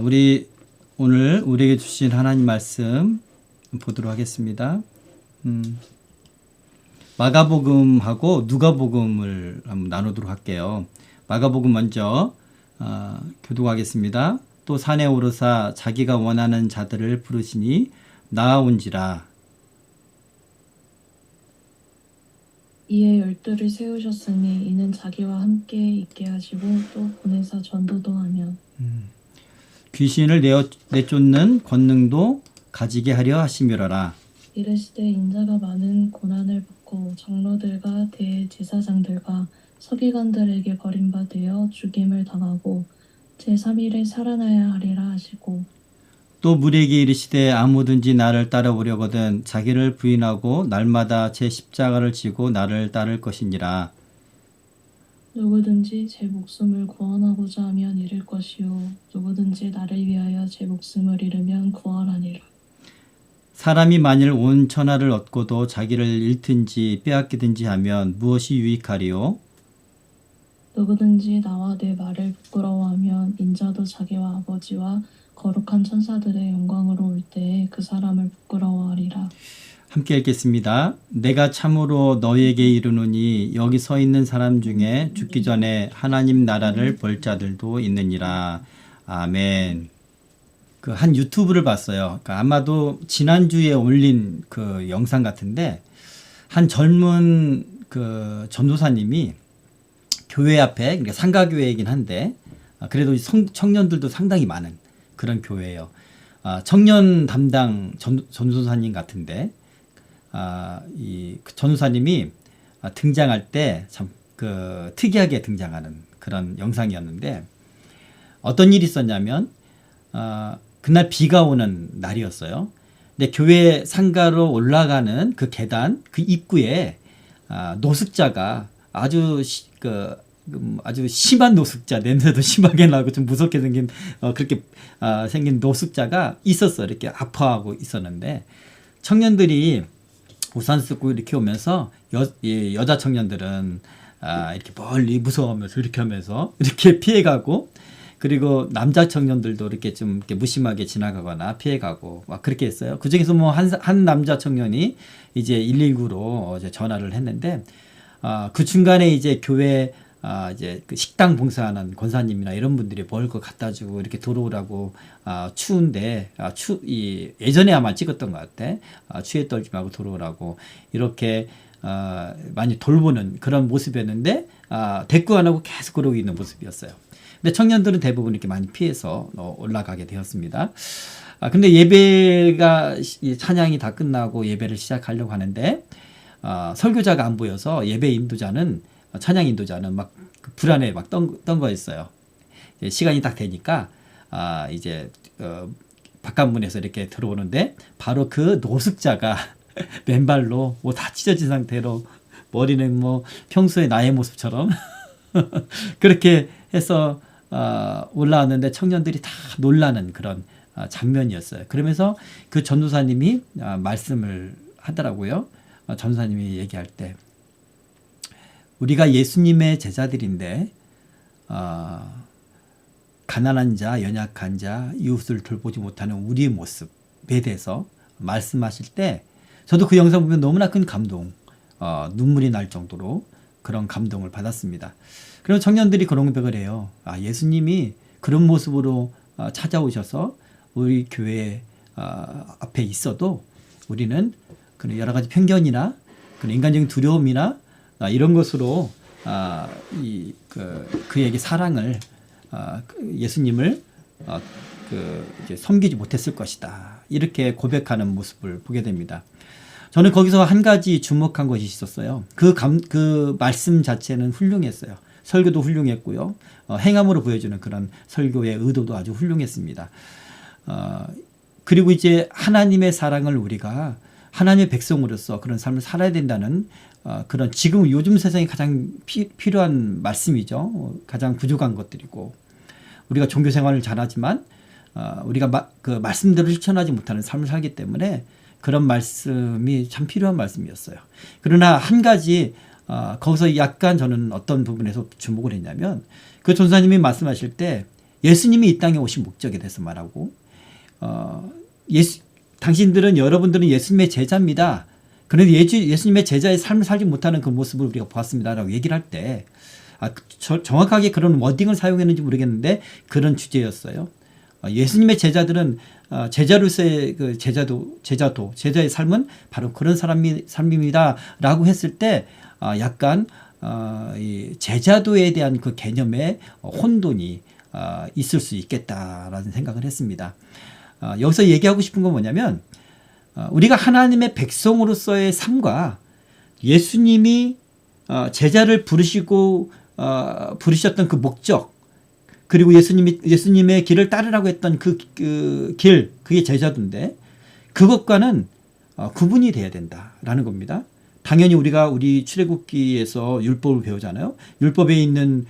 우리 오늘 우리에게 주신 하나님 말씀 보도록 하겠습니다. 마가복음하고 누가복음을 한번 나누도록 할게요. 마가복음 먼저 교독하겠습니다. 또 산에 오르사 자기가 원하는 자들을 부르시니 나아온지라. 이에 열두를 세우셨으니 이는 자기와 함께 있게 하시고 또 보내사 전도도 하며 귀신을 내쫓는 권능도 가지게 하려 하심이로라. 이르시되 인자가 많은 고난을 받고 장로들과 대제사장들과 서기관들에게 버림받으어 죽임을 당하고 제3일에 살아나야 하리라 하시고 또 무리에게 이르시되 아무든지 나를 따라오려거든 자기를 부인하고 날마다 제 십자가를 지고 나를 따를 것이니라. 누구든지 제 목숨을 구원하고자 하면 잃을 것이요 누구든지 나를 위하여 제 목숨을 잃으면 구원하니라. 사람이 만일 온 천하를 얻고도 자기를 잃든지 빼앗기든지 하면 무엇이 유익하리요? 누구든지 나와 내 말을 부끄러워하면 인자도 자기와 아버지와 거룩한 천사들의 영광으로 올 때에 그 사람을 부끄러워하리라. 함께 읽겠습니다. 내가 참으로 너희에게 이르노니 여기 서 있는 사람 중에 죽기 전에 하나님 나라를 볼 자들도 있느니라. 아멘. 그 한 유튜브를 봤어요. 그러니까 아마도 지난주에 올린 그 영상 같은데 한 젊은 그 전도사님이 교회 앞에, 그러니까 상가교회이긴 한데 그래도 청년들도 상당히 많은 그런 교회예요. 청년 담당 전도사님 같은데 이 전도사님이 등장할 때 참 그 특이하게 등장하는 그런 영상이었는데 어떤 일이 있었냐면 그날 비가 오는 날이었어요. 근데 교회 상가로 올라가는 그 계단 그 입구에 노숙자가 아주 아주 심한 노숙자, 냄새도 심하게 나고 좀 무섭게 생긴 그렇게 생긴 노숙자가 있었어. 이렇게 아파하고 있었는데 청년들이 우산 쓰고 이렇게 오면서 여자 청년들은 이렇게 멀리 무서워하면서 이렇게 하면서 이렇게 피해가고, 그리고 남자 청년들도 이렇게 좀 이렇게 무심하게 지나가거나 피해가고 막 그렇게 했어요. 그 중에서 뭐 한 남자 청년이 이제 119로 이제 전화를 했는데 그 중간에 이제 교회 이제 그 식당 봉사하는 권사님이나 이런 분들이 먹을 거 갖다 주고 이렇게 들어오라고 추운데 예전에 아마 찍었던 것 같아. 추위에 떨지 말고 들어오라고 이렇게 많이 돌보는 그런 모습이었는데 대꾸 안 하고 계속 그러고 있는 모습이었어요. 근데 청년들은 대부분 이렇게 많이 피해서 올라가게 되었습니다. 근데 예배가 찬양이 다 끝나고 예배를 시작하려고 하는데 설교자가 안 보여서 예배 인도자는 찬양 인도자는 막 불안에 막 떤 거였어요. 시간이 딱 되니까 이제 바깥문에서 이렇게 들어오는데 바로 그 노숙자가 맨발로 뭐 다 찢어진 상태로 머리는 뭐 평소에 나의 모습처럼 그렇게 해서 올라왔는데 청년들이 다 놀라는 그런 장면이었어요. 그러면서 그 전도사님이 말씀을 하더라고요. 전도사님이 얘기할 때 우리가 예수님의 제자들인데 가난한 자, 연약한 자, 이웃을 돌보지 못하는 우리의 모습에 대해서 말씀하실 때 저도 그 영상 보면 너무나 큰 감동, 눈물이 날 정도로 그런 감동을 받았습니다. 그리고 청년들이 그런 고백을 해요. 예수님이 그런 모습으로 찾아오셔서 우리 교회 앞에 있어도 우리는 그런 여러 가지 편견이나 그런 인간적인 두려움이나 이런 것으로 그에게 사랑을 예수님을 이제 섬기지 못했을 것이다. 이렇게 고백하는 모습을 보게 됩니다. 저는 거기서 한 가지 주목한 것이 있었어요. 그 말씀 자체는 훌륭했어요. 설교도 훌륭했고요. 행함으로 보여주는 그런 설교의 의도도 아주 훌륭했습니다. 그리고 이제 하나님의 사랑을 우리가 하나님의 백성으로서 그런 삶을 살아야 된다는 그런 지금 요즘 세상에 가장 필요한 말씀이죠. 가장 부족한 것들이고 우리가 종교 생활을 잘하지만 우리가 그 말씀대로 실천하지 못하는 삶을 살기 때문에 그런 말씀이 참 필요한 말씀이었어요. 그러나 한 가지 거기서 약간 저는 어떤 부분에서 주목을 했냐면 그 전사님이 말씀하실 때 예수님이 이 땅에 오신 목적에 대해서 말하고 당신들은 여러분들은 예수님의 제자입니다. 그런데 예수님의 제자의 삶을 살지 못하는 그 모습을 우리가 보았습니다라고 얘기를 할 때 정확하게 그런 워딩을 사용했는지 모르겠는데 그런 주제였어요. 예수님의 제자들은 제자로서의 그 제자의 삶은 바로 그런 삶입니다라고 했을 때 약간 이 제자도에 대한 그 개념의 혼돈이 있을 수 있겠다라는 생각을 했습니다. 여기서 얘기하고 싶은 건 뭐냐면 우리가 하나님의 백성으로서의 삶과 예수님이 제자를 부르셨던 그 목적, 그리고 예수님의 길을 따르라고 했던 그 길, 그게 제자도인데 그것과는 구분이 돼야 된다라는 겁니다. 당연히 우리 출애굽기에서 율법을 배우잖아요. 율법에 있는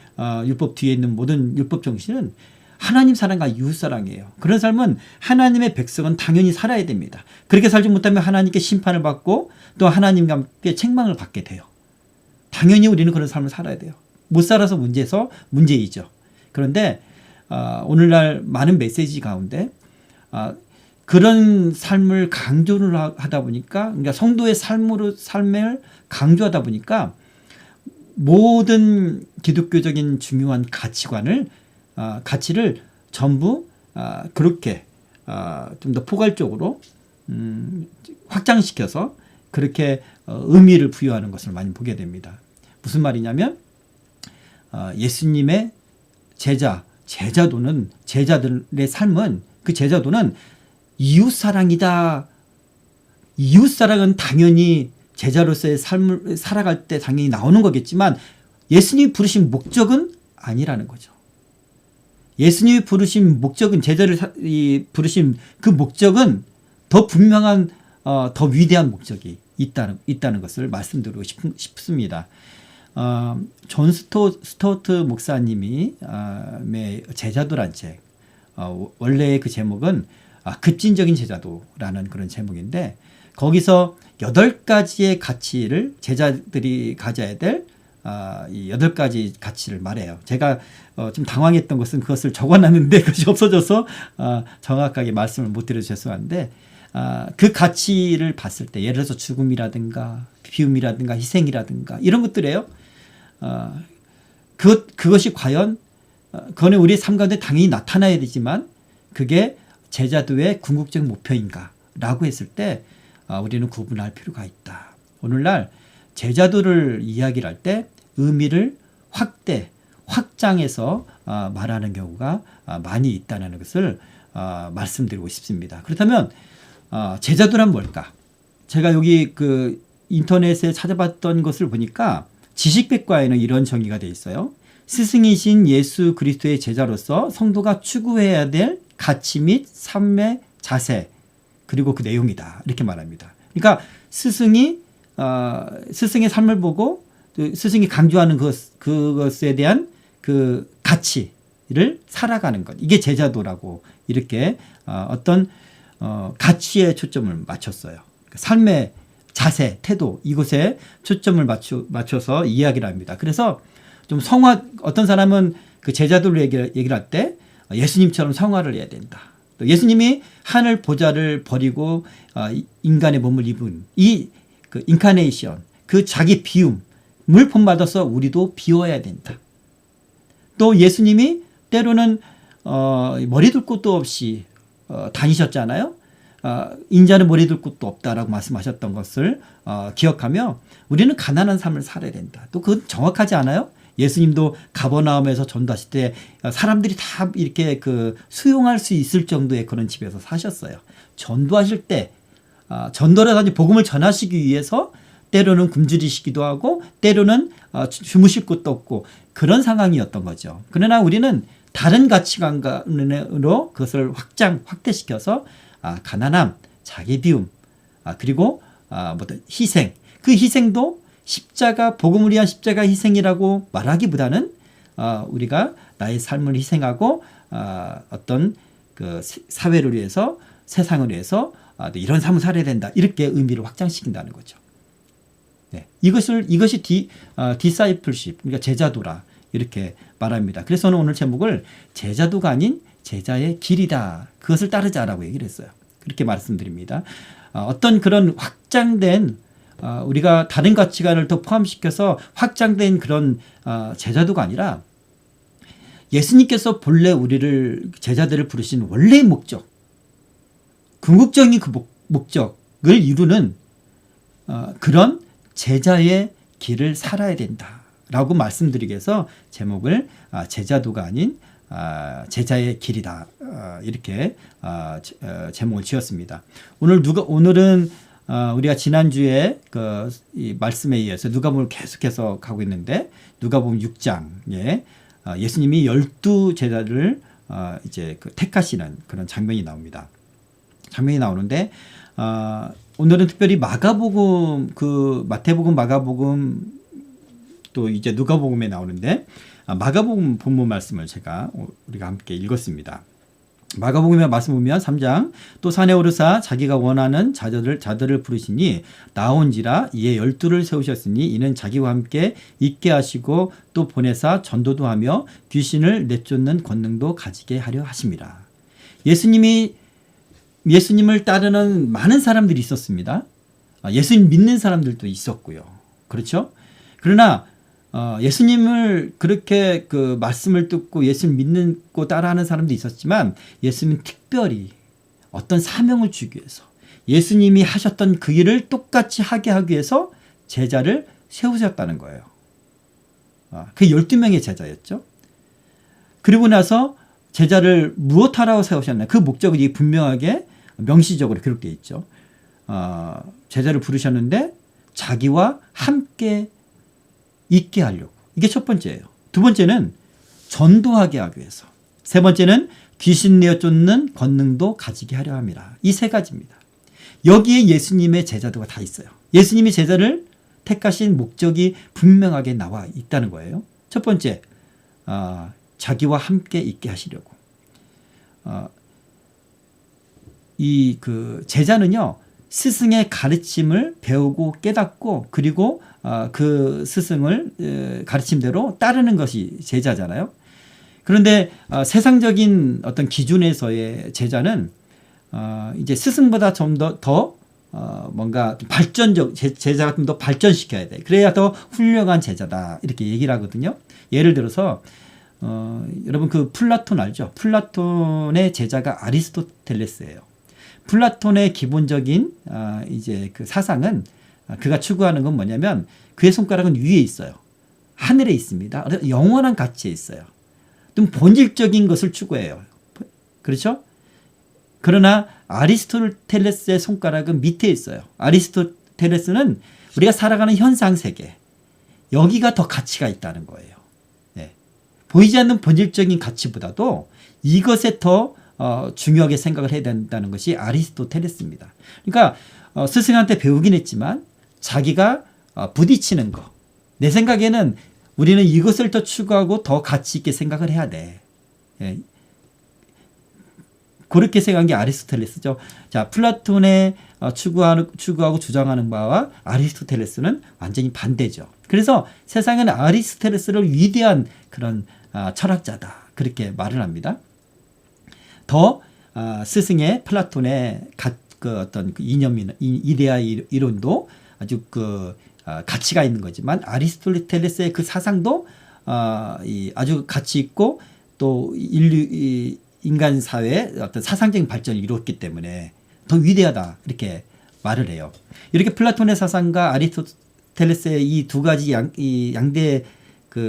율법 뒤에 있는 모든 율법 정신은 하나님 사랑과 이웃 사랑이에요. 그런 삶은 하나님의 백성은 당연히 살아야 됩니다. 그렇게 살지 못하면 하나님께 심판을 받고 또 하나님과 함께 책망을 받게 돼요. 당연히 우리는 그런 삶을 살아야 돼요. 못 살아서 문제이죠. 그런데 오늘날 많은 메시지 가운데 그런 삶을 강조를 하다 보니까, 그러니까 성도의 삶을 강조하다 보니까 모든 기독교적인 중요한 가치를 전부 그렇게 좀 더 포괄적으로 확장시켜서 그렇게 의미를 부여하는 것을 많이 보게 됩니다. 무슨 말이냐면 예수님의 제자도는, 제자들의 삶은, 그 제자도는 이웃사랑이다. 이웃사랑은 당연히 제자로서의 삶을 살아갈 때 당연히 나오는 거겠지만 예수님이 부르신 목적은 아니라는 거죠. 예수님이 부르신 목적은, 제자를 부르신 그 목적은 더 분명한 더 위대한 목적이 있다는 것을 말씀드리고 싶습니다. 존 스토트 목사님이 제자도란 책, 원래 그 제목은 급진적인 제자도라는 그런 제목인데 거기서 8가지의 가치를 제자들이 가져야 될 이 8가지 가치를 말해요. 제가 좀 당황했던 것은 그것을 적어놨는데 그것이 없어져서 정확하게 말씀을 못 드려서 죄송한데 그 가치를 봤을 때 예를 들어서 죽음이라든가 비움이라든가 희생이라든가 이런 것들이에요. 그것이 과연 그거는 우리의 삶 가운데 당연히 나타나야 되지만 그게 제자도의 궁극적 목표인가 라고 했을 때 우리는 구분할 필요가 있다. 오늘날 제자도를 이야기를 할 때 의미를 확장해서 말하는 경우가 많이 있다는 것을 말씀드리고 싶습니다. 그렇다면 제자도란 뭘까? 제가 여기 그 인터넷에 찾아봤던 것을 보니까 지식백과에는 이런 정의가 되어 있어요. 스승이신 예수 그리스도의 제자로서 성도가 추구해야 될 가치 및 삶의 자세 그리고 그 내용이다. 이렇게 말합니다. 그러니까 스승의 삶을 보고 스승이 강조하는 그것에 대한 그 가치를 살아가는 것. 이게 제자도라고 이렇게 어떤 가치에 초점을 맞췄어요. 삶의 자세, 태도 이것에 초점을 맞춰서 이야기를 합니다. 그래서 좀 어떤 사람은 그 제자도를 얘기를 할 때 예수님처럼 성화를 해야 된다. 또 예수님이 하늘 보좌를 버리고 인간의 몸을 입은 그 인카네이션, 그 자기 비움을 본받아서 우리도 비워야 된다. 또 예수님이 때로는 머리 둘 곳도 없이 다니셨잖아요. 인자는 머리 둘 곳도 없다라고 말씀하셨던 것을 기억하며 우리는 가난한 삶을 살아야 된다. 또 그건 정확하지 않아요? 예수님도 가버나움에서 전도하실 때 사람들이 다 이렇게 그 수용할 수 있을 정도의 그런 집에서 사셨어요. 전도하실 때 전도를 하니 복음을 전하시기 위해서 때로는 굶주리시기도 하고 때로는 주무실 곳도 없고 그런 상황이었던 거죠. 그러나 우리는 다른 가치관으로 그것을 확대시켜서 가난함, 자기 비움, 그리고 희생. 그 희생도 복음을 위한 십자가 희생이라고 말하기보다는 우리가 나의 삶을 희생하고 어떤 그 사회를 위해서 세상을 위해서 이런 삶을 살아야 된다. 이렇게 의미를 확장시킨다는 거죠. 네. 이것이 디사이플십, 그러니까 제자도라 이렇게 말합니다. 그래서 저는 오늘 제목을 제자도가 아닌 제자의 길이다. 그것을 따르자라고 얘기를 했어요. 그렇게 말씀드립니다. 어떤 그런 확장된 우리가 다른 가치관을 더 포함시켜서 확장된 그런 제자도가 아니라 예수님께서 본래 우리를 제자들을 부르신 원래의 목적, 궁극적인 그 목적을 이루는 그런 제자의 길을 살아야 된다라고 말씀드리기 위해서 제목을 제자도가 아닌 제자의 길이다 이렇게 제목을 지었습니다. 오늘은 우리가 지난주에 이 말씀에 의해서 누가복음을 계속해서 가고 있는데 누가복음 6장에 예수님이 12 제자를 이제 택하시는 그런 장면이 나옵니다. 장면이 나오는데 오늘은 특별히 마가복음, 마태복음, 마가복음 또 이제 누가복음에 나오는데 마가복음 본문 말씀을 우리가 함께 읽었습니다. 마가복음에 말씀 보면 3장 또 산에 오르사 자기가 원하는 자들을 부르시니 나온지라 이에 12를 세우셨으니 이는 자기와 함께 있게 하시고 또 보내사 전도도 하며 귀신을 내쫓는 권능도 가지게 하려 하심이라. 예수님을 따르는 많은 사람들이 있었습니다. 예수님 믿는 사람들도 있었고요. 그렇죠? 그러나 예수님을 그렇게 말씀을 듣고 예수님 믿고 따라하는 사람도 있었지만 예수님은 특별히 어떤 사명을 주기 위해서 예수님이 하셨던 그 일을 똑같이 하게 하기 위해서 제자를 세우셨다는 거예요. 그 12명의 제자였죠. 그리고 나서 제자를 무엇하라고 세우셨나요? 그 목적이 분명하게 명시적으로 기록되어 있죠. 제자를 부르셨는데 자기와 함께 있게 하려고. 이게 첫 번째예요. 두 번째는 전도하게 하기 위해서. 세 번째는 귀신 내어 쫓는 권능도 가지게 하려 함이라. 이 세 가지입니다. 여기에 예수님의 제자도가 다 있어요. 예수님이 제자를 택하신 목적이 분명하게 나와 있다는 거예요. 첫 번째, 자기와 함께 있게 하시려고. 제자는요, 스승의 가르침을 배우고 깨닫고 그리고 그 스승을 가르침대로 따르는 것이 제자잖아요. 그런데 세상적인 어떤 기준에서의 제자는 이제 스승보다 좀 더 뭔가 제자가 좀 더 발전시켜야 돼. 그래야 더 훌륭한 제자다. 이렇게 얘기를 하거든요. 예를 들어서 여러분 플라톤 알죠? 플라톤의 제자가 아리스토텔레스예요. 플라톤의 기본적인 이제 사상은 그가 추구하는 건 뭐냐면 그의 손가락은 위에 있어요. 하늘에 있습니다. 영원한 가치에 있어요. 좀 본질적인 것을 추구해요. 그렇죠? 그러나 아리스토텔레스의 손가락은 밑에 있어요. 아리스토텔레스는 우리가 살아가는 현상 세계, 여기가 더 가치가 있다는 거예요. 네. 보이지 않는 본질적인 가치보다도 이것에 더 중요하게 생각을 해야 된다는 것이 아리스토텔레스입니다. 그러니까 스승한테 배우긴 했지만 자기가 부딪히는 거, 내 생각에는 우리는 이것을 더 추구하고 더 가치 있게 생각을 해야 돼. 예. 그렇게 생각한 게 아리스토텔레스죠. 자, 플라톤의 추구하고 주장하는 바와 아리스토텔레스는 완전히 반대죠. 그래서 세상은 아리스토텔레스를 위대한 그런 철학자다. 그렇게 말을 합니다. 더 스승의 플라톤의 어떤 이념이나 이데아 이론도 아주 가치가 있는 거지만 아리스토텔레스의 그 사상도 아주 가치 있고 또 인간 사회의 어떤 사상적인 발전을 이루었기 때문에 더 위대하다 이렇게 말을 해요. 이렇게 플라톤의 사상과 아리스토텔레스의 이 두 가지 양대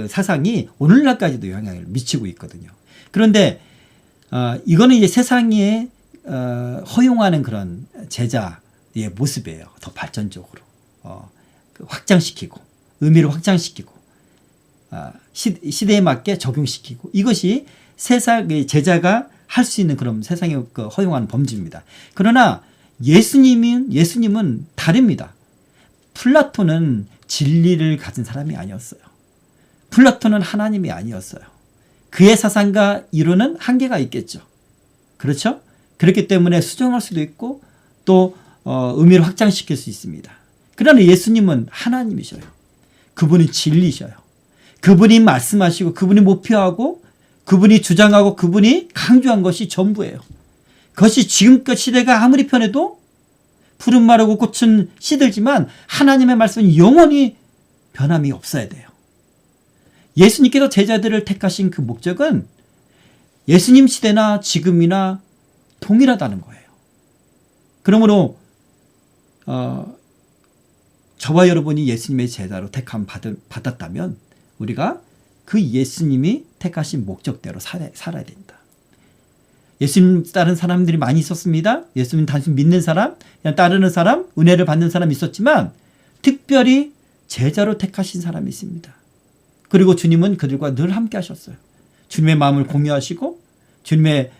사상이 오늘날까지도 영향을 미치고 있거든요. 그런데 이거는 이제 세상에 허용하는 그런 제자의 모습이에요. 더 발전적으로 확장시키고 의미를 확장시키고 시대에 맞게 적용시키고 이것이 세상의 제자가 할 수 있는 그런 세상에 허용하는 범주입니다. 그러나 예수님은 다릅니다. 플라톤은 진리를 가진 사람이 아니었어요. 플라톤은 하나님이 아니었어요. 그의 사상과 이론은 한계가 있겠죠. 그렇죠? 그렇기 때문에 수정할 수도 있고 또 의미를 확장시킬 수 있습니다. 그러나 예수님은 하나님이셔요. 그분이 진리셔요. 그분이 말씀하시고 그분이 목표하고 그분이 주장하고 그분이 강조한 것이 전부예요. 그것이 지금껏 시대가 아무리 변해도 푸른 마르고 꽃은 시들지만 하나님의 말씀은 영원히 변함이 없어야 돼요. 예수님께서 제자들을 택하신 그 목적은 예수님 시대나 지금이나 동일하다는 거예요. 그러므로 저와 여러분이 예수님의 제자로 택함 받았다면 우리가 그 예수님이 택하신 목적대로 살아야 된다. 예수님 따른 사람들이 많이 있었습니다. 예수님 단순히 믿는 사람, 그냥 따르는 사람, 은혜를 받는 사람이 있었지만 특별히 제자로 택하신 사람이 있습니다. 그리고 주님은 그들과 늘 함께 하셨어요. 주님의 마음을 공유하시고 주님의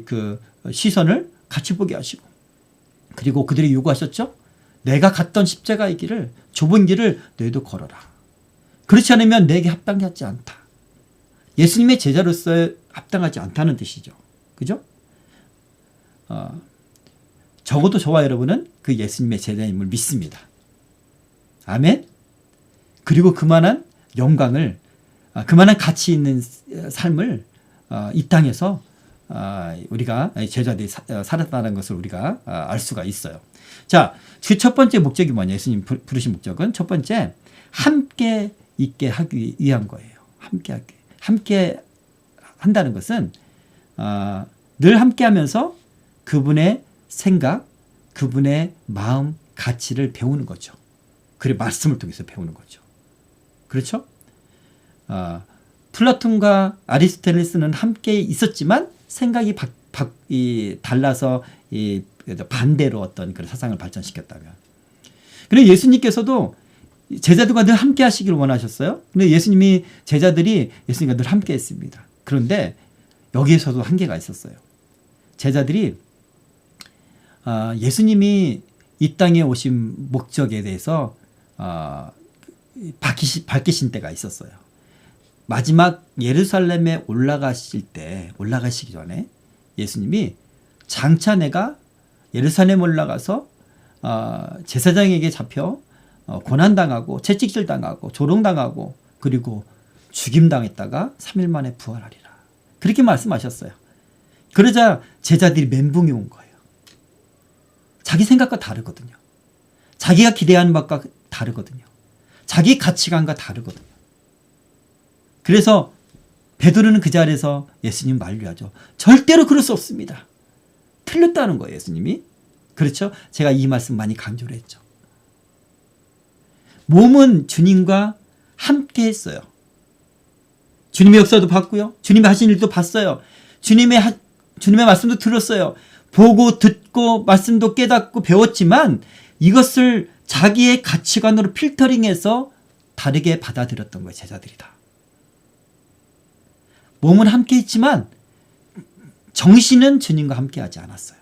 그 시선을 같이 보게 하시고 그리고 그들이 요구하셨죠. 내가 갔던 십자가의 길을 좁은 길을 너희도 걸어라. 그렇지 않으면 내게 합당하지 않다. 예수님의 제자로서 합당하지 않다는 뜻이죠. 그죠? 적어도 저와 여러분은 그 예수님의 제자임을 믿습니다. 아멘. 그리고 그만한 영광을 그만한 가치 있는 삶을 이 땅에서 우리가 제자들이 살았다는 것을 우리가 알 수가 있어요. 자, 그 첫 번째 목적이 뭐냐? 예수님 부르신 목적은 첫 번째 함께 있게 하기 위한 거예요. 함께 한다는 것은 늘 함께하면서 그분의 생각, 그분의 마음, 가치를 배우는 거죠. 그리고 말씀을 통해서 배우는 거죠. 그렇죠? 플라톤과 아리스토텔레스는 함께 있었지만 생각이 달라서 반대로 어떤 그런 사상을 발전시켰다면. 그리고 예수님께서도 제자들과 늘 함께 하시기를 원하셨어요. 근데 예수님이 제자들이 예수님과 늘 함께 했습니다. 그런데 여기에서도 한계가 있었어요. 제자들이 예수님이 이 땅에 오신 목적에 대해서 밝히신 때가 있었어요. 마지막 예루살렘에 올라가시기 전에 예수님이 장차 내가 예루살렘 올라가서 제사장에게 잡혀 고난당하고 채찍질당하고 조롱당하고 그리고 죽임당했다가 3일 만에 부활하리라. 그렇게 말씀하셨어요. 그러자 제자들이 멘붕이 온 거예요. 자기 생각과 다르거든요. 자기가 기대하는 바가 다르거든요. 자기 가치관과 다르거든요. 그래서 베드로는 그 자리에서 예수님 만류하죠. 절대로 그럴 수 없습니다. 틀렸다는 거예요, 예수님이. 그렇죠? 제가 이 말씀 많이 강조를 했죠. 몸은 주님과 함께 했어요. 주님의 역사도 봤고요. 주님이 하신 일도 봤어요. 주님의 말씀도 들었어요. 보고 듣고 말씀도 깨닫고 배웠지만 이것을 자기의 가치관으로 필터링해서 다르게 받아들였던 거예요. 제자들이 다. 몸은 함께 했지만 정신은 주님과 함께 하지 않았어요.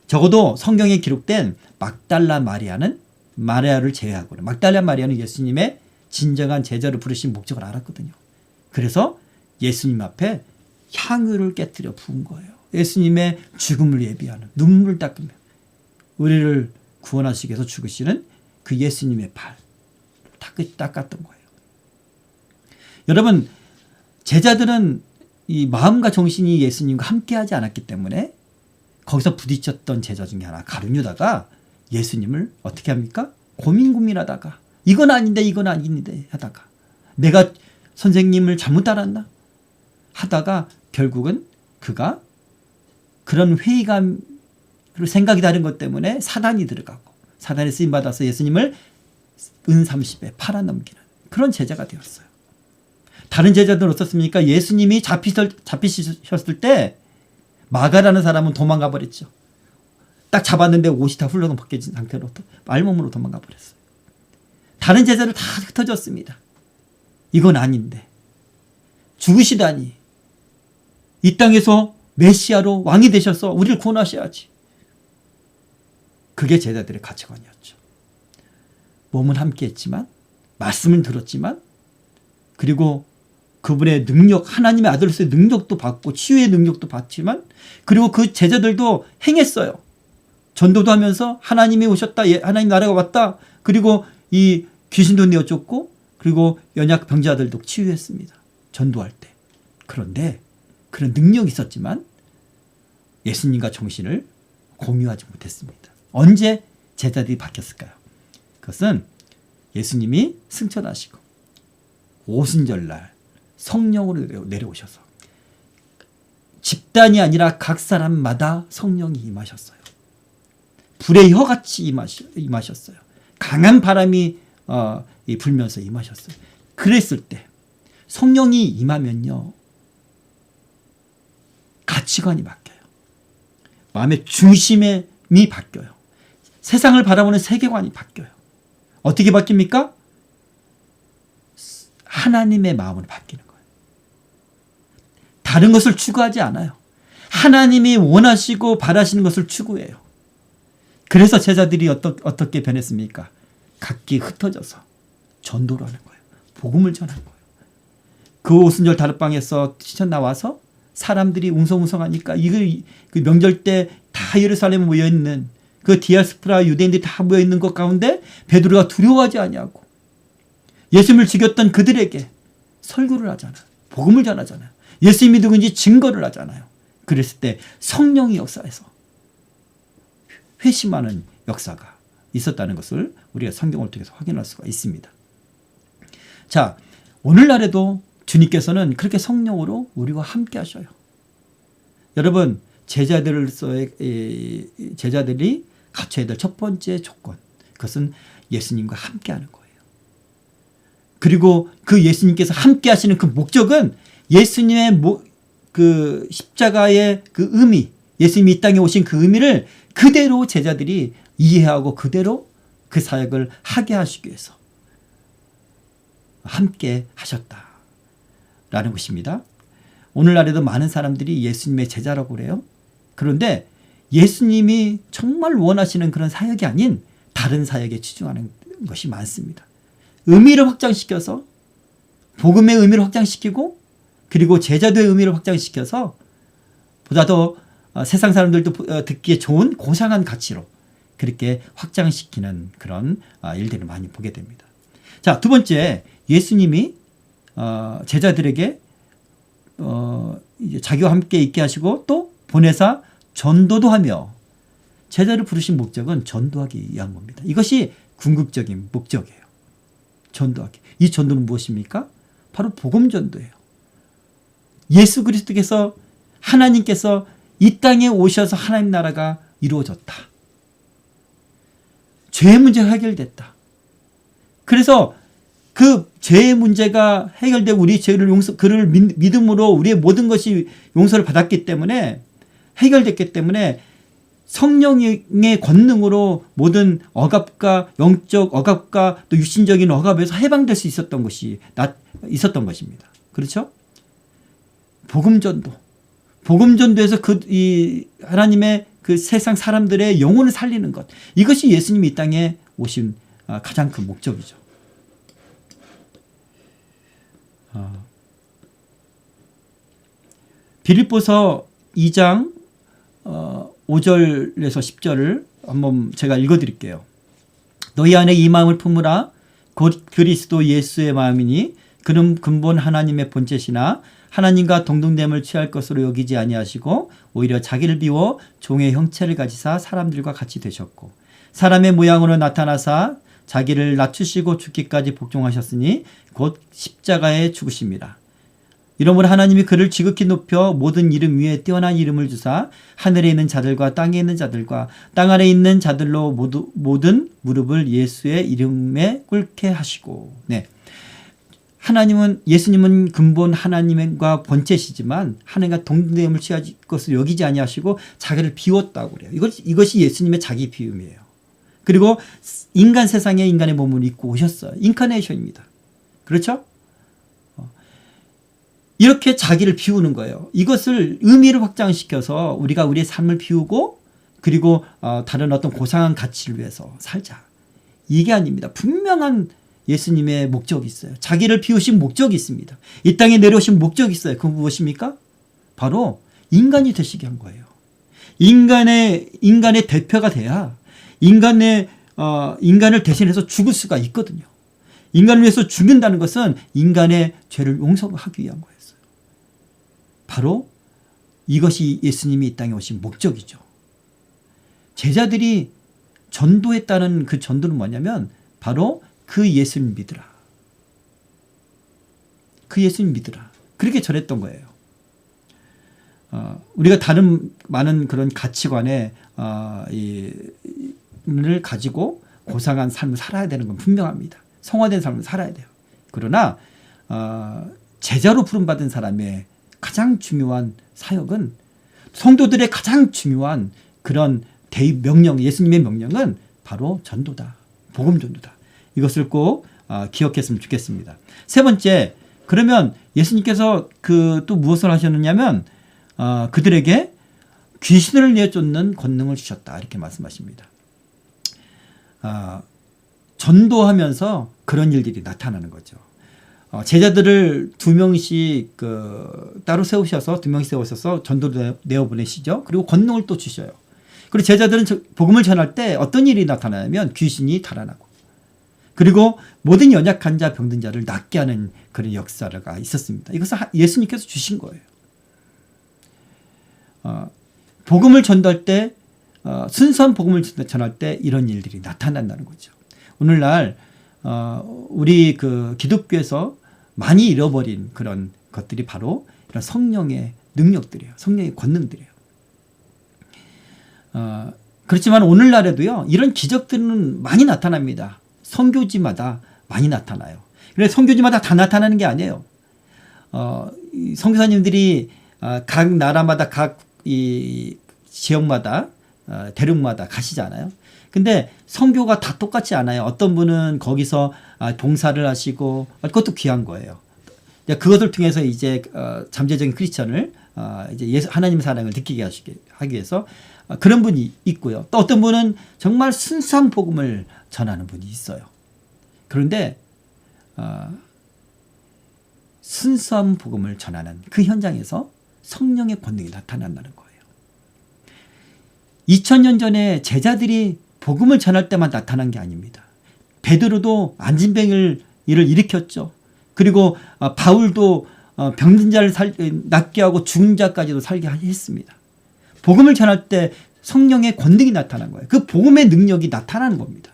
적어도 성경에 기록된 막달라 마리아를 제외하고는 막달라 마리아는 예수님의 진정한 제자로 부르신 목적을 알았거든요. 그래서 예수님 앞에 향유를 깨뜨려 부은 거예요. 예수님의 죽음을 예비하는 눈물 닦으며 우리를 구원하시기 위해서 죽으시는 그 예수님의 발 닦았던 거예요. 여러분, 제자들은 이 마음과 정신이 예수님과 함께하지 않았기 때문에 거기서 부딪혔던 제자 중에 하나 가룟유다가 예수님을 어떻게 합니까? 고민하다가 이건 아닌데 이건 아닌데 하다가 내가 선생님을 잘못 따랐나? 하다가 결국은 그가 그런 회의감 그리고 생각이 다른 것 때문에 사단이 들어가고 사단에 쓰임받아서 예수님을 은 30에 팔아넘기는 그런 제자가 되었어요. 다른 제자들은 어떻습니까? 예수님이 잡히셨을 때 마가라는 사람은 도망가 버렸죠. 딱 잡았는데 옷이 다 훌러덩 벗겨진 상태로 알몸으로 도망가 버렸어요. 다른 제자들 다 흩어졌습니다. 이건 아닌데 죽으시다니 이 땅에서 메시아로 왕이 되셔서 우리를 구원하셔야지. 그게 제자들의 가치관이었죠. 몸은 함께했지만 말씀을 들었지만 그리고 그분의 능력 하나님의 아들로서의 능력도 받고 치유의 능력도 받지만 그리고 그 제자들도 행했어요. 전도도 하면서 하나님이 오셨다. 하나님 나라가 왔다. 그리고 이 귀신도 내어쫓고 그리고 연약 병자들도 치유했습니다. 전도할 때. 그런데 그런 능력이 있었지만 예수님과 정신을 공유하지 못했습니다. 언제 제자들이 바뀌었을까요? 그것은 예수님이 승천하시고 오순절날 성령으로 내려오셔서 집단이 아니라 각 사람마다 성령이 임하셨어요. 불의 혀같이 임하셨어요. 강한 바람이 불면서 임하셨어요. 그랬을 때 성령이 임하면요, 가치관이 바뀌어요. 마음의 중심이 바뀌어요. 세상을 바라보는 세계관이 바뀌어요. 어떻게 바뀝니까? 하나님의 마음으로 바뀌는 거예요. 다른 것을 추구하지 않아요. 하나님이 원하시고 바라시는 것을 추구해요. 그래서 제자들이 어떻게 변했습니까? 각기 흩어져서 전도를 하는 거예요. 복음을 전하는 거예요. 그 오순절 다락방에서 튀쳐나와서 사람들이 웅성웅성하니까 그 명절 때 다 예루살렘에 모여있는 그 디아스포라 유대인들이 다 모여있는 것 가운데 베드로가 두려워하지 아니하고 예수님을 죽였던 그들에게 설교를 하잖아요. 복음을 전하잖아요. 예수님이 누군지 증거를 하잖아요. 그랬을 때 성령의 역사에서 회심하는 역사가 있었다는 것을 우리가 성경을 통해서 확인할 수가 있습니다. 자, 오늘날에도 주님께서는 그렇게 성령으로 우리와 함께 하셔요. 여러분, 제자들이 갖춰야 될 첫 번째 조건, 그것은 예수님과 함께 하는 거예요. 그리고 그 예수님께서 함께 하시는 그 목적은 예수님의 그 십자가의 그 의미, 예수님이 이 땅에 오신 그 의미를 그대로 제자들이 이해하고 그대로 그 사역을 하게 하시기 위해서 함께 하셨다라는 것입니다. 오늘날에도 많은 사람들이 예수님의 제자라고 그래요. 그런데 예수님이 정말 원하시는 그런 사역이 아닌 다른 사역에 치중하는 것이 많습니다. 의미를 확장시켜서 복음의 의미를 확장시키고 그리고 제자도의 의미를 확장시켜서 보다 더 세상 사람들도 듣기에 좋은 고상한 가치로 그렇게 확장시키는 그런 일들을 많이 보게 됩니다. 자, 두 번째, 예수님이 제자들에게 이제 자기와 함께 있게 하시고 또 보내사 전도도 하며, 제자를 부르신 목적은 전도하기 위한 겁니다. 이것이 궁극적인 목적이에요. 전도하기. 이 전도는 무엇입니까? 바로 복음 전도예요. 예수 그리스도께서, 하나님께서 이 땅에 오셔서 하나님 나라가 이루어졌다. 죄의 문제가 해결됐다. 그래서 그 죄의 문제가 해결되고 우리 죄를 그를 믿음으로 우리의 모든 것이 용서를 받았기 때문에, 해결됐기 때문에 성령의 권능으로 모든 억압과 영적 억압과 또 육신적인 억압에서 해방될 수 있었던 있었던 것입니다. 그렇죠? 복음전도에서 이 하나님의 그 세상 사람들의 영혼을 살리는 것, 이것이 예수님이 이 땅에 오신 가장 큰 목적이죠. 빌립보서 2장 5절에서 10절을 한번 제가 읽어드릴게요. 너희 안에 이 마음을 품으라. 곧 그리스도 예수의 마음이니 그는 근본 하나님의 본체시나 하나님과 동등됨을 취할 것으로 여기지 아니하시고 오히려 자기를 비워 종의 형체를 가지사 사람들과 같이 되셨고 사람의 모양으로 나타나사 자기를 낮추시고 죽기까지 복종하셨으니 곧 십자가에 죽으심이라. 이러므로 하나님이 그를 지극히 높여 모든 이름 위에 뛰어난 이름을 주사 하늘에 있는 자들과 땅에 있는 자들과 땅 아래 있는 자들로 모든 무릎을 예수의 이름에 꿇게 하시고. 네. 예수님은 근본 하나님과 본체시지만 하나님과 동등됨을 취할 것을 여기지 아니하시고 자기를 비웠다고 그래요. 이것이 예수님의 자기 비움이에요. 그리고 인간 세상에 인간의 몸을 입고 오셨어요. 인카네이션입니다. 그렇죠? 이렇게 자기를 비우는 거예요. 이것을 의미를 확장시켜서 우리가 우리의 삶을 비우고 그리고 다른 어떤 고상한 가치를 위해서 살자. 이게 아닙니다. 분명한 예수님의 목적이 있어요. 자기를 비우신 목적이 있습니다. 이 땅에 내려오신 목적이 있어요. 그건 무엇입니까? 바로 인간이 되시게 한 거예요. 인간의 대표가 돼야 인간을 대신해서 죽을 수가 있거든요. 인간을 위해서 죽는다는 것은 인간의 죄를 용서하기 위한 거였어요. 바로 이것이 예수님이 이 땅에 오신 목적이죠. 제자들이 전도했다는 그 전도는 뭐냐면 바로 그 예수님 믿으라. 그 예수님 믿으라. 그렇게 전했던 거예요. 우리가 다른 많은 그런 가치관에 를 가지고 고상한 삶을 살아야 되는 건 분명합니다. 성화된 삶을 살아야 돼요. 그러나 제자로 부름받은 사람의 가장 중요한 사역은 성도들의 가장 중요한 그런 대입 명령, 예수님의 명령은 바로 전도다. 복음 전도다. 이것을 꼭 기억했으면 좋겠습니다. 세 번째, 그러면 예수님께서 또 무엇을 하셨느냐면 그들에게 귀신을 내쫓는 권능을 주셨다. 이렇게 말씀하십니다. 전도하면서 그런 일들이 나타나는 거죠. 제자들을 2명씩 따로 세우셔서 2명씩 세우셔서 전도를 내어보내시죠. 그리고 권능을 또 주셔요. 그리고 제자들은 복음을 전할 때 어떤 일이 나타나냐면 귀신이 달아나고, 그리고 모든 연약한 자, 병든 자를 낫게 하는 그런 역사가 있었습니다. 이것은 예수님께서 주신 거예요. 복음을 전도할 때, 순수한 복음을 전할 때 이런 일들이 나타난다는 거죠. 오늘날 우리 기독교에서 많이 잃어버린 그런 것들이 바로 이런 성령의 능력들이에요. 성령의 권능들이에요. 그렇지만 오늘날에도요, 이런 기적들은 많이 나타납니다. 선교지마다 많이 나타나요. 그래서 선교지마다 다 나타나는 게 아니에요. 선교사님들이 각 나라마다 각 이 지역마다 대륙마다 가시잖아요. 근데 선교가 다 똑같지 않아요. 어떤 분은 거기서 봉사를 하시고, 그것도 귀한 거예요. 그것을 통해서 이제 잠재적인 크리스천을 이제 하나님의 사랑을 느끼게 하기 위해서 그런 분이 있고요. 또 어떤 분은 정말 순수한 복음을 전하는 분이 있어요. 그런데 순수한 복음을 전하는 그 현장에서 성령의 권능이 나타난다는 거예요. 2000년 전에 제자들이 복음을 전할 때만 나타난 게 아닙니다. 베드로도 안진뱅이를 일으켰죠. 그리고 바울도 병든 자를 낫게 하고 죽은 자까지도 살게 했습니다. 복음을 전할 때 성령의 권능이 나타난 거예요. 그 복음의 능력이 나타나는 겁니다.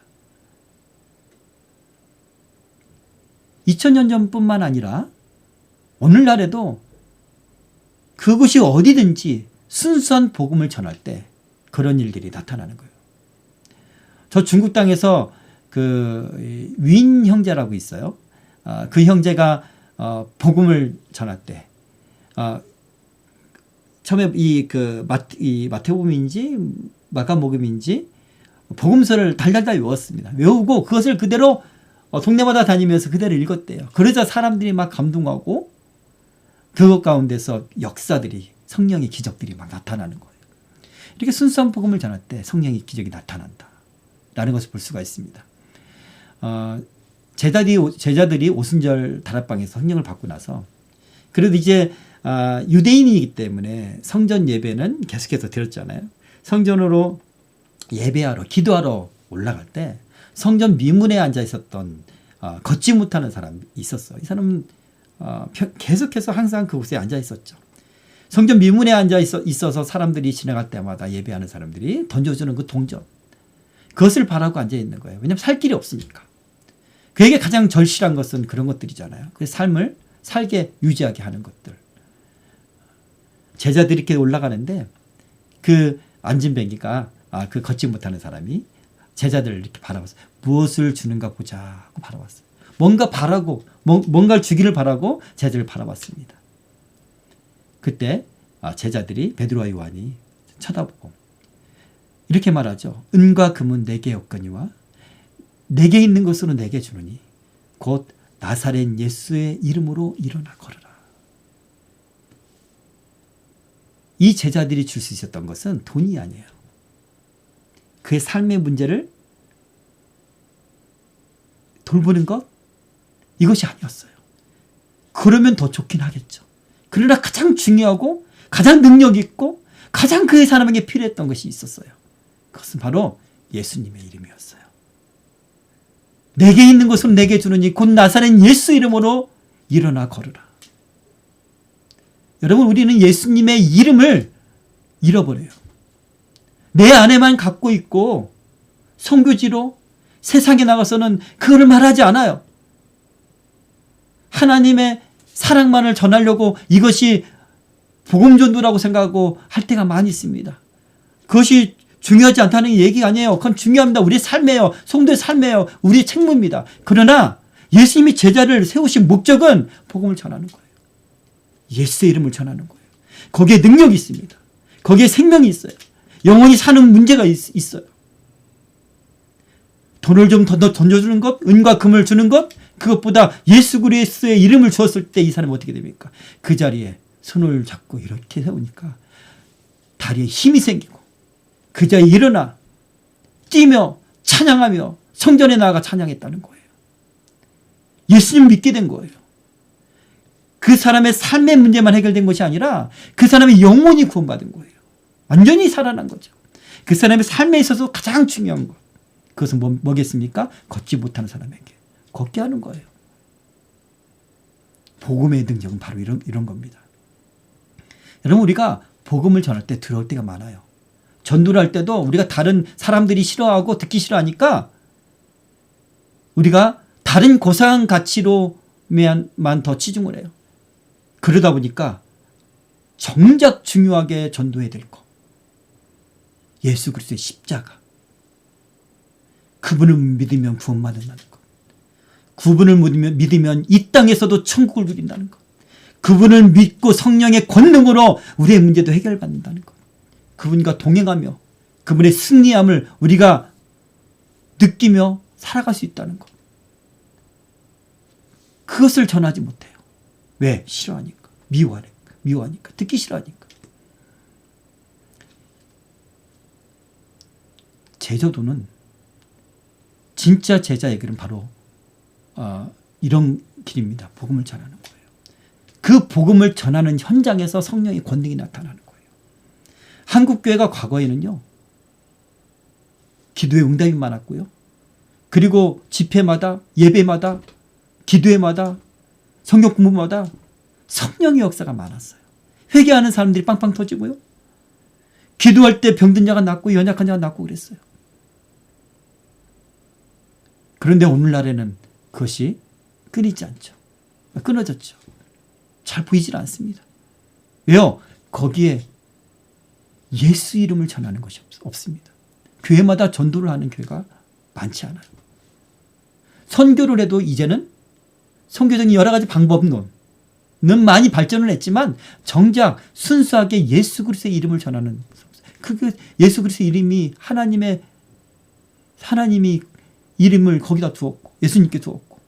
2000년 전뿐만 아니라 오늘날에도 그곳이 어디든지 순수한 복음을 전할 때 그런 일들이 나타나는 거예요. 저 중국 땅에서 윈 형제라고 있어요. 그 형제가 복음을 전할 때 처음에 이 마태복음인지 마가복음인지 복음서를 달달달 외웠습니다. 외우고 그것을 그대로 동네마다 다니면서 그대로 읽었대요. 그러자 사람들이 막 감동하고 그것 가운데서 역사들이, 성령의 기적들이 막 나타나는 거예요. 이렇게 순수한 복음을 전할 때 성령의 기적이 나타난다 라는 것을 볼 수가 있습니다. 제자들이 오순절 다락방에서 성령을 받고 나서, 그래도 이제 유대인이기 때문에 성전 예배는 계속해서 드렸잖아요. 성전으로 예배하러, 기도하러 올라갈 때 성전 미문에 앉아 있었던 걷지 못하는 사람이 있었어. 이 사람은 계속해서 항상 그곳에 앉아 있었죠. 성전 미문에 앉아 있어서 사람들이 지나갈 때마다 예배하는 사람들이 던져주는 그 동전, 그것을 바라고 앉아 있는 거예요. 왜냐하면 살 길이 없으니까. 그에게 가장 절실한 것은 그런 것들이잖아요. 그 삶을 살게 유지하게 하는 것들. 제자들이 이렇게 올라가는데 그 안진뱅이가 그 걷지 못하는 사람이 제자들을 이렇게 바라봤어요. 무엇을 주는가 보자 하고 바라봤어요. 뭔가 바라고, 뭔가를 주기를 바라고 제자들을 바라봤습니다. 그때 제자들이, 베드로와 요한이 쳐다보고 이렇게 말하죠. 은과 금은 내게 없거니와 내게 있는 것으로 내게 주노니 곧 나사렛 예수의 이름으로 일어나 걸어라. 이 제자들이 줄 수 있었던 것은 돈이 아니에요. 그의 삶의 문제를 돌보는 것, 이것이 아니었어요. 그러면 더 좋긴 하겠죠. 그러나 가장 중요하고 가장 능력 있고 가장 그의 사람에게 필요했던 것이 있었어요. 그것은 바로 예수님의 이름이었어요. 내게 있는 것으로 내게 주느니 곧 나사렛 예수 이름으로 일어나 걸으라. 여러분, 우리는 예수님의 이름을 잃어버려요. 내 안에만 갖고 있고 선교지로 세상에 나가서는 그거를 말하지 않아요. 하나님의 사랑만을 전하려고 이것이 복음전도라고 생각하고 할 때가 많이 있습니다. 그것이 중요하지 않다는 얘기가 아니에요. 그건 중요합니다. 우리의 삶이에요. 성도의 삶이에요. 우리의 책무입니다. 그러나 예수님이 제자를 세우신 목적은 복음을 전하는 거예요. 예수의 이름을 전하는 거예요. 거기에 능력이 있습니다. 거기에 생명이 있어요. 영원히 사는 문제가 있어요. 돈을 좀 더 던져주는 것, 은과 금을 주는 것, 그것보다 예수 그리스도의 이름을 주었을 때 이 사람은 어떻게 됩니까? 그 자리에 손을 잡고 이렇게 세우니까 다리에 힘이 생기고 그 자리에 일어나 뛰며 찬양하며 성전에 나아가 찬양했다는 거예요. 예수님을 믿게 된 거예요. 그 사람의 삶의 문제만 해결된 것이 아니라 그 사람의 영혼이 구원받은 거예요. 완전히 살아난 거죠. 그 사람의 삶에 있어서 가장 중요한 것, 그것은 뭐겠습니까? 걷지 못하는 사람에게 걷게 하는 거예요. 복음의 능력은 바로 이런 겁니다. 여러분, 우리가 복음을 전할 때 들어올 때가 많아요. 전도를 할 때도 우리가 다른 사람들이 싫어하고 듣기 싫어하니까 우리가 다른 고상한 가치로만 더 치중을 해요. 그러다 보니까 정작 중요하게 전도해야 될 것, 예수 그리스도의 십자가, 그분을 믿으면 구원받는다는 것, 그분을 믿으면 이 땅에서도 천국을 누린다는 것, 그분을 믿고 성령의 권능으로 우리의 문제도 해결받는다는 것, 그분과 동행하며 그분의 승리함을 우리가 느끼며 살아갈 수 있다는 것, 그것을 전하지 못해요. 왜? 싫어하니까, 미워하니까, 듣기 싫어하니까. 제자도는, 진짜 제자의 길은 바로 이런 길입니다. 복음을 전하는 거예요. 그 복음을 전하는 현장에서 성령의 권능이 나타나는 거예요. 한국교회가 과거에는요, 기도의 응답이 많았고요, 그리고 집회마다, 예배마다, 기도회마다, 성경 공부마다 성령의 역사가 많았어요. 회개하는 사람들이 빵빵 터지고요, 기도할 때 병든 자가 낫고 연약한 자가 낫고 그랬어요. 그런데 오늘날에는 그것이 끊이지 않죠. 끊어졌죠. 잘 보이질 않습니다. 왜요? 거기에 예수 이름을 전하는 것이 없습니다. 교회마다 전도를 하는 교회가 많지 않아요. 선교를 해도 이제는 선교적인 여러 가지 방법론은 많이 발전을 했지만 정작 순수하게 예수 그리스도의 이름을 전하는, 그 예수 그리스도의 이름이 하나님이 이름을 거기다 두었고 예수님께 두었고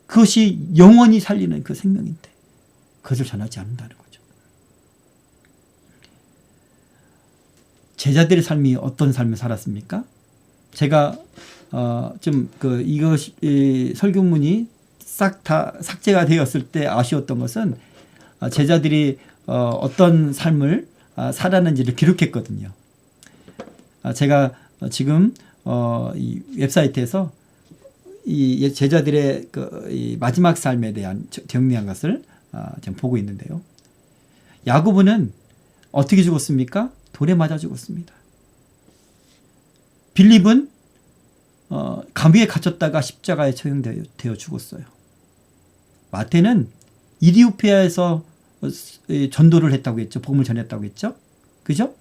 그것이 영원히 살리는 그 생명인데 그것을 전하지 않는다는 거죠. 제자들의 삶이 어떤 삶을 살았습니까? 제가 이것이 설교문이 싹 다 삭제가 되었을 때 아쉬웠던 것은 제자들이 어떤 삶을 살았는지를 기록했거든요. 제가 지금 이 웹사이트에서 이 제자들의 이 마지막 삶에 대한 정리한 것을 지금 보고 있는데요. 야고보는 어떻게 죽었습니까? 돌에 맞아 죽었습니다. 빌립은 감옥에 갇혔다가 십자가에 처형되어 죽었어요. 마태는 이디오피아에서 전도를 했다고 했죠. 복음을 전했다고 했죠. 그죠?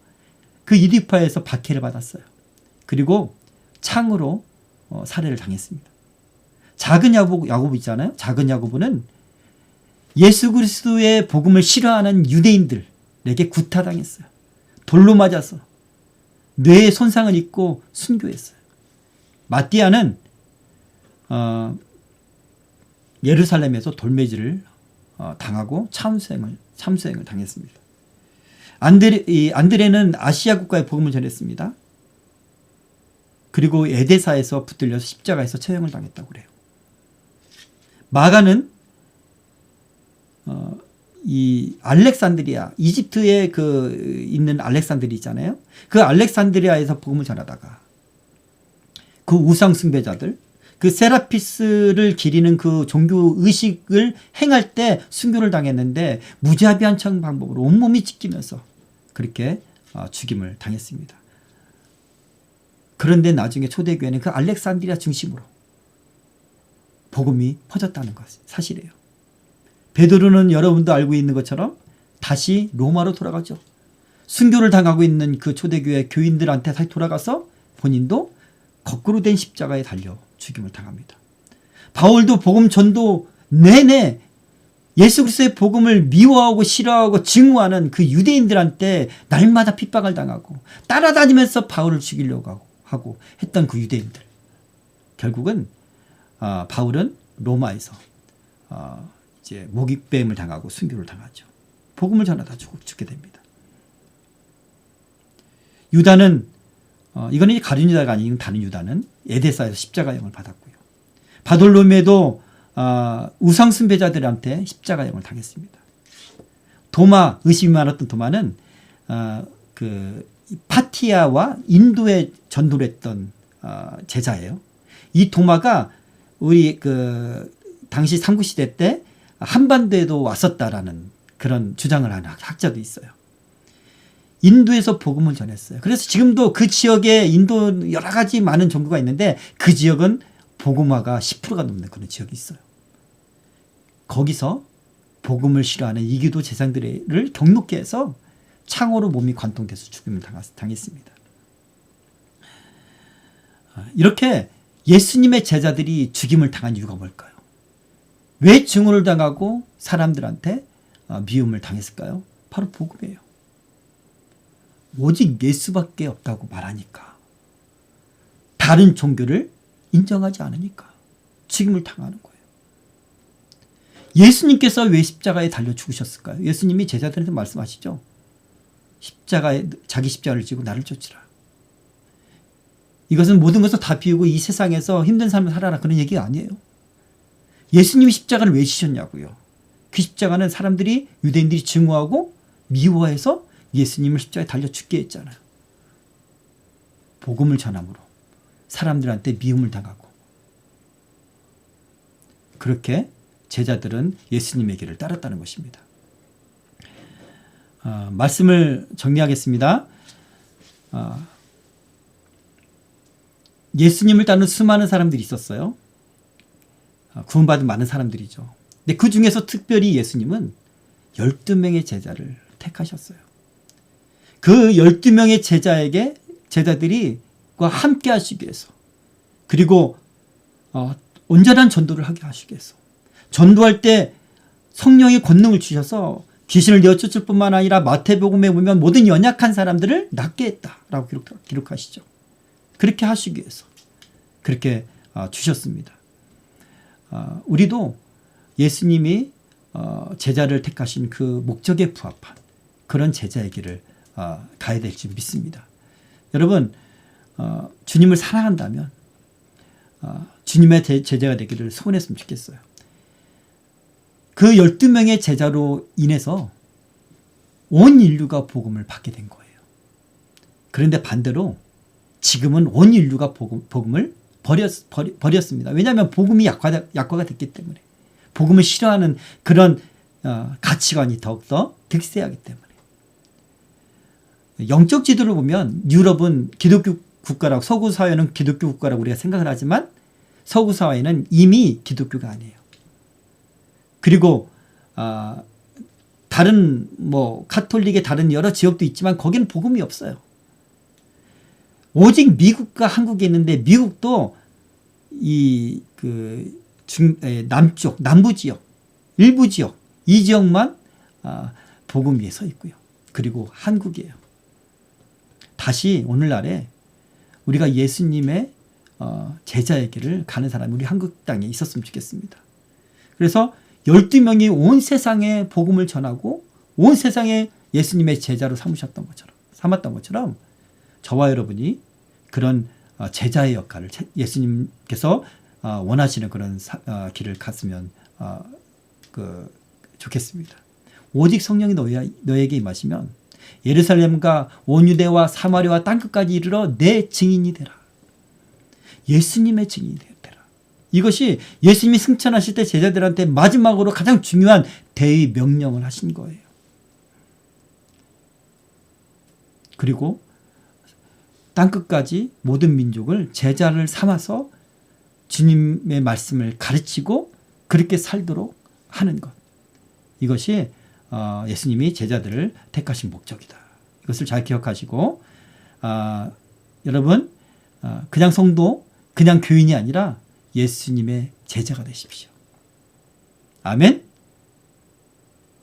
그 이디오피아에서 박해를 받았어요. 그리고 창으로 살해를 당했습니다. 작은 야고보 있잖아요. 작은 야고보는 예수 그리스도의 복음을 싫어하는 유대인들에게 구타당했어요. 돌로 맞아서 뇌에 손상을 입고 순교했어요. 마띠아는 예루살렘에서 돌매질을 당하고 참수행을 당했습니다. 안드레는 아시아 국가의 복음을 전했습니다. 그리고 에데사에서 붙들려서 십자가에서 처형을 당했다고 그래요. 마가는 이 알렉산드리아, 이집트에 있는 알렉산드리아 있잖아요. 그 알렉산드리아에서 복음을 전하다가 그 우상 숭배자들, 그 세라피스를 기리는 그 종교 의식을 행할 때 순교를 당했는데 무자비한 방법으로 온몸이 찢기면서 그렇게 죽임을 당했습니다. 그런데 나중에 초대교회는 그 알렉산드리아 중심으로 복음이 퍼졌다는 것 사실이에요. 베드로는 여러분도 알고 있는 것처럼 다시 로마로 돌아가죠. 순교를 당하고 있는 그 초대교회 교인들한테 다시 돌아가서 본인도 거꾸로 된 십자가에 달려 죽임을 당합니다. 바울도 복음 전도 내내 예수 그리스도의 복음을 미워하고 싫어하고 증오하는 그 유대인들한테 날마다 핍박을 당하고 따라다니면서 바울을 죽이려고 하고 했던 그 유대인들. 결국은 바울은 로마에서 이제 목익뱀을 당하고 순교를 당하죠. 복음을 전하다 죽게 됩니다. 유다는 이거는 가룟 유다가 아닌 다른 유다는 에데사에서 십자가형을 받았고요. 바돌로메도 우상 숭배자들한테 십자가형을 당했습니다. 도마, 의심이 많았던 도마는 그 파티아와 인도에 전도를 했던 제자예요. 이 도마가 우리 그 당시 삼국시대 때 한반도에도 왔었다라는 그런 주장을 하는 학자도 있어요. 인도에서 복음을 전했어요. 그래서 지금도 그 지역에 인도 여러 가지 많은 종교가 있는데 그 지역은 복음화가 10%가 넘는 그런 지역이 있어요. 거기서 복음을 싫어하는 이교도 제사장들을 경록케 해서 창으로 몸이 관통돼서 죽임을 당했습니다. 이렇게 예수님의 제자들이 죽임을 당한 이유가 뭘까요? 왜 증오를 당하고 사람들한테 미움을 당했을까요? 바로 복음이에요. 오직 예수밖에 없다고 말하니까, 다른 종교를 인정하지 않으니까 죽임을 당하는 거예요. 예수님께서 왜 십자가에 달려 죽으셨을까요? 예수님이 제자들한테 말씀하시죠. 십자가에 자기 십자가를 지고 나를 쫓으라. 이것은 모든 것을 다 비우고 이 세상에서 힘든 삶을 살아라, 그런 얘기가 아니에요. 예수님이 십자가를 왜 지셨냐고요. 그 십자가는 사람들이, 유대인들이 증오하고 미워해서 예수님을 십자가에 달려 죽게 했잖아요. 복음을 전함으로 사람들한테 미움을 당하고, 그렇게 제자들은 예수님의 길을 따랐다는 것입니다. 말씀을 정리하겠습니다. 예수님을 따르는 수많은 사람들이 있었어요. 구원받은 많은 사람들이죠. 근데 그 중에서 특별히 예수님은 12명의 제자를 택하셨어요. 그 12명의 제자들이 함께 하시기 위해서, 그리고 온전한 전도를 하게 하시기 위해서, 전도할 때 성령의 권능을 주셔서 귀신을 내어쫓을 뿐만 아니라 마태복음에 보면 모든 연약한 사람들을 낫게 했다라고 기록하시죠. 그렇게 하시기 위해서 그렇게 주셨습니다. 우리도 예수님이 제자를 택하신 그 목적에 부합한 그런 제자의 길을 가야 될지 믿습니다. 여러분, 주님을 사랑한다면 주님의 제자가 되기를 소원했으면 좋겠어요. 그 12명의 제자로 인해서 온 인류가 복음을 받게 된 거예요. 그런데 반대로 지금은 온 인류가 복음을 버렸습니다. 왜냐하면 복음이 약화가 됐기 때문에, 복음을 싫어하는 그런 가치관이 더욱더 득세하기 때문에. 영적 지도를 보면 유럽은 기독교 국가라고, 서구 사회는 기독교 국가라고 우리가 생각을 하지만 서구 사회는 이미 기독교가 아니에요. 그리고 다른 카톨릭의 다른 여러 지역도 있지만 거기는 복음이 없어요. 오직 미국과 한국이 있는데, 미국도 남부 지역, 일부 지역, 이 지역만 복음 위에 서 있고요. 그리고 한국이에요. 다시 오늘날에 우리가 예수님의 제자의 길을 가는 사람이 우리 한국 땅에 있었으면 좋겠습니다. 그래서 12명이 온 세상에 복음을 전하고 온 세상에 예수님의 제자로 삼았던 것처럼 저와 여러분이 그런 제자의 역할을 예수님께서 원하시는 그런 길을 갔으면 좋겠습니다. 오직 성령이 너에게 임하시면 예루살렘과 온 유대와 사마리아와 땅끝까지 이르러 내 증인이 되라. 예수님의 증인이 되라. 이것이 예수님이 승천하실 때 제자들한테 마지막으로 가장 중요한 대의 명령을 하신 거예요. 그리고 땅끝까지 모든 민족을 제자를 삼아서 주님의 말씀을 가르치고 그렇게 살도록 하는 것. 이것이 예수님이 제자들을 택하신 목적이다. 이것을 잘 기억하시고 여러분 그냥 성도, 그냥 교인이 아니라 예수님의 제자가 되십시오. 아멘.